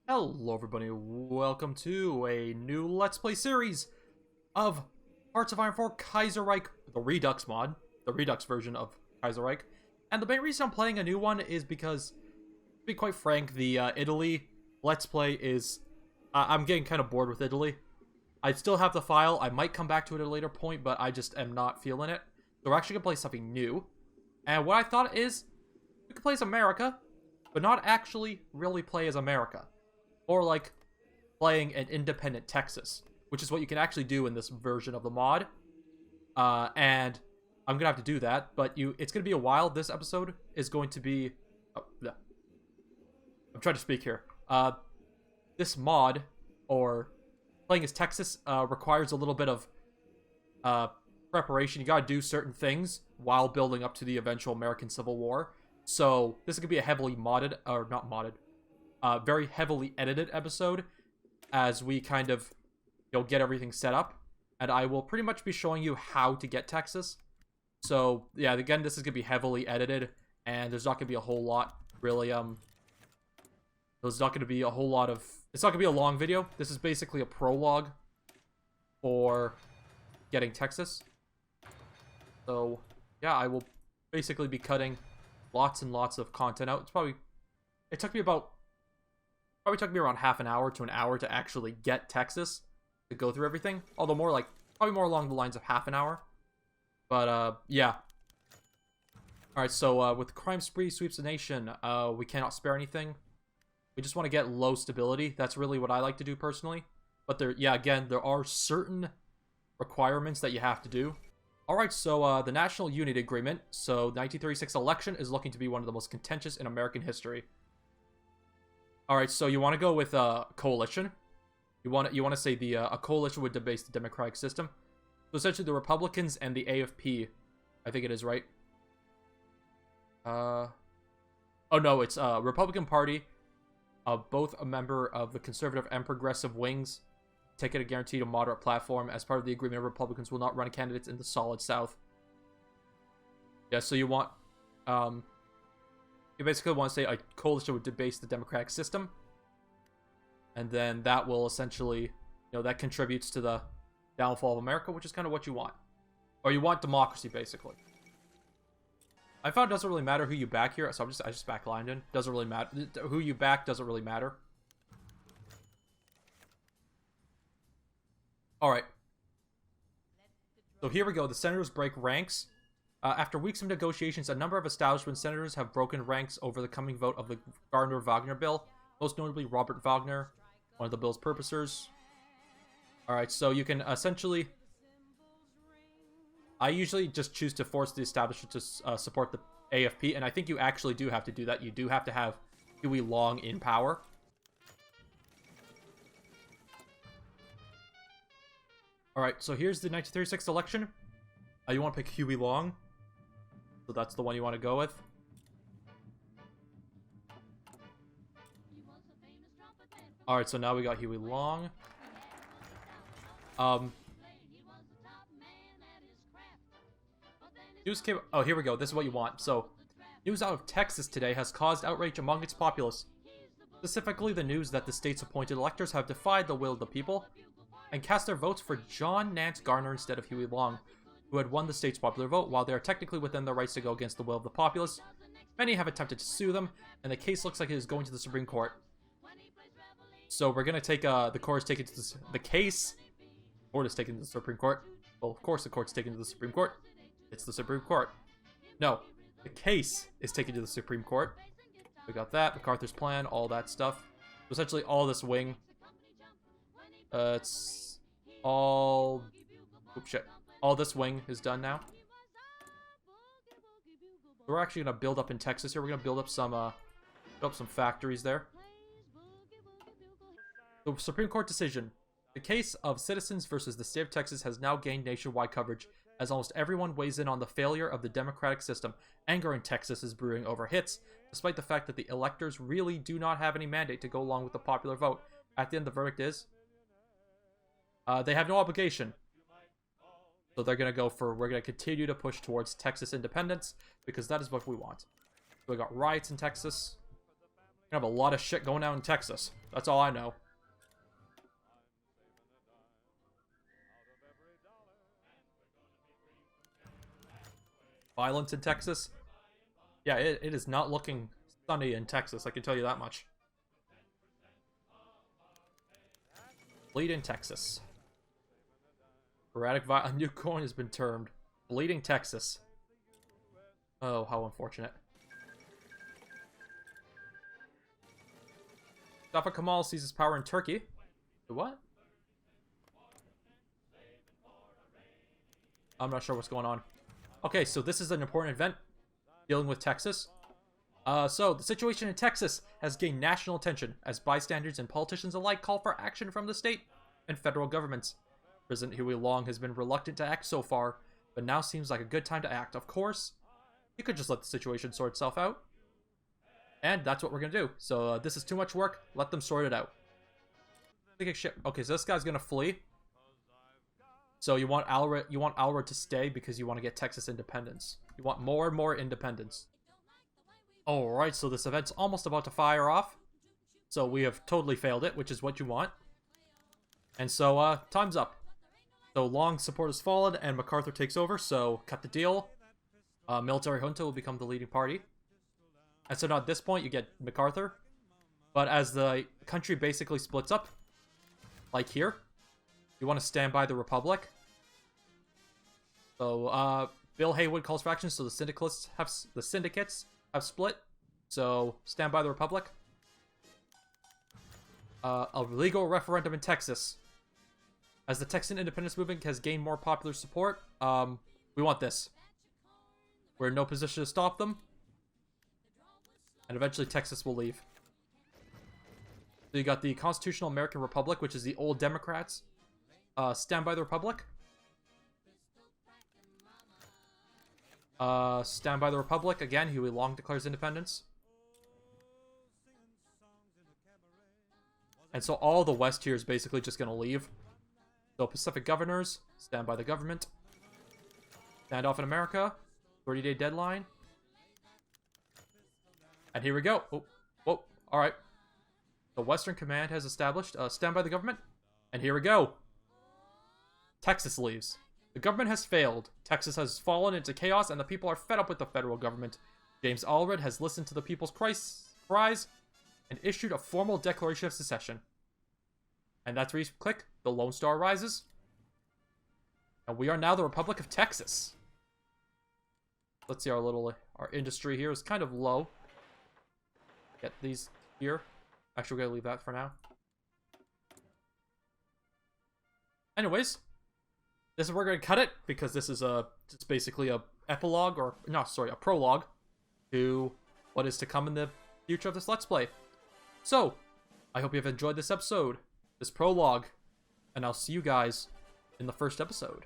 Hello everybody, welcome to a new Let's Play series of Hearts of Iron 4 Kaiserreich, the Redux mod, the Redux version of Kaiserreich. And the main reason I'm playing a new one is because, to be quite frank, the Italy Let's Play is... I'm getting kind of bored with Italy. I still have the file, I might come back to it at a later point, but I just am not feeling it. So we're actually going to play something new. And what I thought is, we could play as America, but not actually really play as America. Or like playing an independent Texas, which is what you can actually do in this version of the mod. And I'm gonna have to do that, but it's gonna be a while. This episode is going to be... Oh, no. I'm trying to speak here. This mod, or playing as Texas, requires a little bit of preparation. You gotta do certain things while building up to the eventual American Civil War. So this is gonna be a heavily modded, or not modded, very heavily edited episode as we kind of, get everything set up. And I will pretty much be showing you how to get Texas. So, yeah, again, this is going to be heavily edited, and there's not going to be a whole lot, really, there's not going to be a whole lot of, it's not going to be a long video. This is basically a prologue for getting Texas. So, yeah, I will basically be cutting lots and lots of content out. It took me around half an hour to an hour to actually get Texas, to go through everything. Although probably more along the lines of half an hour. But, yeah. Alright, so, with crime spree sweeps the nation, we cannot spare anything. We just want to get low stability. That's really what I like to do personally. But again, there are certain requirements that you have to do. Alright, so, the National Unity Agreement. So, the 1936 election is looking to be one of the most contentious in American history. Alright, so you want to go with a coalition. You want to say a coalition would debase the democratic system. So essentially the Republicans and the AFP, I think it is, right? Oh no, it's Republican Party, both a member of the conservative and progressive wings, taking a guaranteed a moderate platform. As part of the agreement, Republicans will not run candidates in the solid South. Yeah, so you want, you basically want to say a coalition would debase the democratic system. And then that will essentially, that contributes to the downfall of America, which is kind of what you want. Or you want democracy, basically. I found it doesn't really matter who you back here, so I just back Lyndon. Doesn't really matter. Who you back doesn't really matter. Alright. So here we go. The senators break ranks. After weeks of negotiations, a number of establishment senators have broken ranks over the coming vote of the Gardner-Wagner bill. Most notably, Robert Wagner, one of the bill's purposers. Alright, so you can essentially... I usually just choose to force the establishment to support the AFP, and I think you actually do have to do that. You do have to have Huey Long in power. Alright, so here's the 1936 election. You want to pick Huey Long. So that's the one you want to go with. Alright, so now we got Huey Long. News came... Oh, here we go. This is what you want. So, news out of Texas today has caused outrage among its populace. Specifically, the news that the state's appointed electors have defied the will of the people and cast their votes for John Nance Garner instead of Huey Long, who had won the state's popular vote. While they are technically within their rights to go against the will of the populace, many have attempted to sue them, and the case looks like it is going to the Supreme Court. So we're gonna take the court is taken to the case. Court is taken to the Supreme Court. Well, of course the court's taken to the Supreme Court. It's the Supreme Court. No, the case is taken to the Supreme Court. We got that, MacArthur's plan, all that stuff. So essentially, all this wing. It's all. Oops, shit. All this wing is done now. We're actually gonna build up in Texas here. We're gonna build up some factories there. The Supreme Court decision. The case of Citizens versus the state of Texas has now gained nationwide coverage, as almost everyone weighs in on the failure of the democratic system. Anger in Texas is brewing over hits, despite the fact that the electors really do not have any mandate to go along with the popular vote. At the end, the verdict is they have no obligation. So they're going to go for, we're going to continue to push towards Texas independence, because that is what we want. So we got riots in Texas. have a lot of shit going on in Texas. That's all I know. Violence in Texas? Yeah, it is not looking sunny in Texas, I can tell you that much. Bleed in Texas. A new coin has been termed. Bleeding Texas. Oh, how unfortunate. Mustafa Kemal seizes power in Turkey. What? I'm not sure what's going on. Okay, so this is an important event dealing with Texas. So the situation in Texas has gained national attention as bystanders and politicians alike call for action from the state and federal governments. President Huey Long has been reluctant to act so far, but now seems like a good time to act. Of course, you could just let the situation sort itself out. And that's what we're going to do. So this is too much work. Let them sort it out. Okay, so this guy's going to flee. So you want Alred to stay because you want to get Texas independence. You want more and more independence. Alright, so this event's almost about to fire off. So we have totally failed it, which is what you want. And so, time's up. So Long's support has fallen, and MacArthur takes over, so cut the deal. Military junta will become the leading party. And so now at this point, you get MacArthur. But as the country basically splits up, like here, you want to stand by the Republic. So, Bill Haywood calls for action, so the syndicates have split. So, stand by the Republic. A legal referendum in Texas. As the Texan independence movement has gained more popular support, we want this. We're in no position to stop them. And eventually Texas will leave. So you got the Constitutional American Republic, which is the old Democrats. Stand by the Republic. Stand by the Republic. Again, Huey Long declares independence. And so all the West here is basically just going to leave. So Pacific governors, stand by the government. Stand off in America. 30-day deadline. And here we go. Oh, whoa, alright. The Western Command has established stand by the government. And here we go. Texas leaves. The government has failed. Texas has fallen into chaos and the people are fed up with the federal government. James Allred has listened to the people's cries and issued a formal declaration of secession. And that's where you click. The Lone Star rises. And we are now the Republic of Texas. Let's see, our industry here is kind of low. Get these here. Actually, we're going to leave that for now. Anyways, we're going to cut it because this is it's basically a epilogue, or no, sorry, a prologue to what is to come in the future of this Let's Play. So, I hope you have enjoyed this episode, this prologue, and I'll see you guys in the first episode.